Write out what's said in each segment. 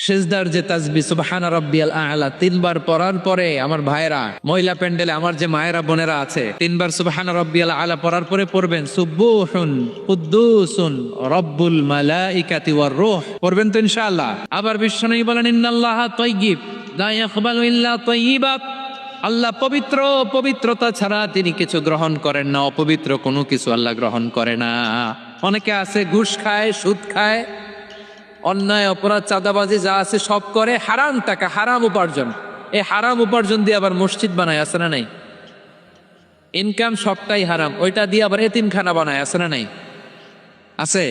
সিজদার যে তাসবিহ সুবহান রাব্বিয়াল আ'লা তিনবার পড়ার পরে আমার ভাইরা মহিলা প্যান্ডেলে আমার যে মায়েরা বোনেরা আছে তিনবার সুবহান রাব্বিয়াল আ'লা পড়ার পরে পড়বেন সুবুহুন কুদ্দুসুন রব্বুল মালাইকাতি ওয়ার রূহ পড়বেন তো ইনশাআল্লাহ। আবার বিশ্বনবী বলেন ইন্নাল্লাহা তাইয়্যিব লা ইয়াকবালু ইল্লা তাইয়্যিবা, আল্লাহ পবিত্র, পবিত্রতা ছাড়া তিনি কিছু গ্রহণ করেন না, অপবিত্র কোনো কিছু আল্লাহ গ্রহণ করে না। অনেকে আছে ঘুষ খায়, সুদ খায়, অন্যায় অপরাধ চাঁদাবাজি যা আছে সব করে, হারাম টাকা হারাম উপার্জন, এই হারাম উপার্জন দিয়ে আবার মসজিদ বানায়, আছে না নাই? ইনকাম সবটাই হারাম, ওইটা দিয়ে আবার এতিমখানা বানায়, আছে না নাই? আছে।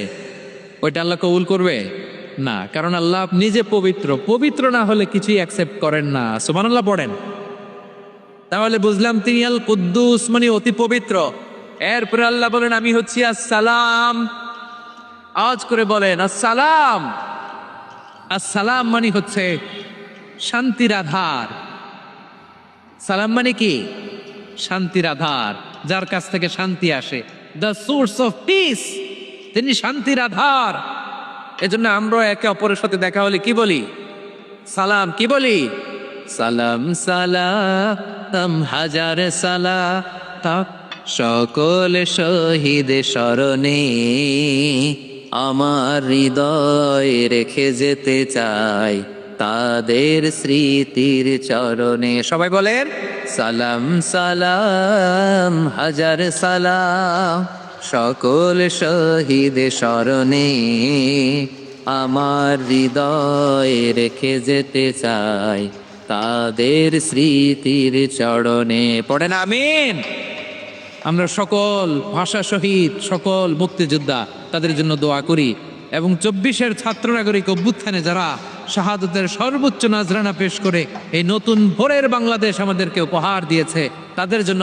ওইটা আল্লাহ কবুল করবে না, কারণ আল্লাহ নিজে পবিত্র, পবিত্র না হলে কিছুই অ্যাকসেপ্ট করেন না। সুবহানাল্লাহ পড়েন। তাহলে বুঝলাম তিনি আল কুদ্দুস মানে অতি পবিত্র। এরপরে আল্লাহ বলেন আমি হচ্ছি আসসালাম। আওয়াজ করে বলেন আসসালাম। আসসালাম মানে হচ্ছে শান্তির আধার। সালাম মানে কি? শান্তির আধার, যার কাছ থেকে শান্তি আসে, দ্য সোর্স অফ পিস, তিনি শান্তির আধার। এজন্য আমরা একে অপরের সাথে দেখা হলে কি বলি? সালাম। কি বলি? সালাম সালাম হাজার সালাম সকল শহীদ স্মরণে আমার হৃদয় রেখে যেতে চাই তাদের স্মৃতির চরণে। সবাই বলেন সালাম সালাম হাজার সালাম সকল শহীদ স্মরণে আমার হৃদয় রেখে যেতে চাই তাদের স্মৃতির চরণে। পড়েন আমিন। আমরা সকল ভাষা শহীদ, সকল মুক্তিযোদ্ধা তাদের জন্য দোয়া করি, এবং 24-এর ছাত্র নাগরিক অভ্যুত্থানে যারা শাহাদতের সর্বোচ্চ নাজরানা পেশ করে এই নতুন ভোরের বাংলাদেশ আমাদেরকে উপহার দিয়েছে তাদের জন্য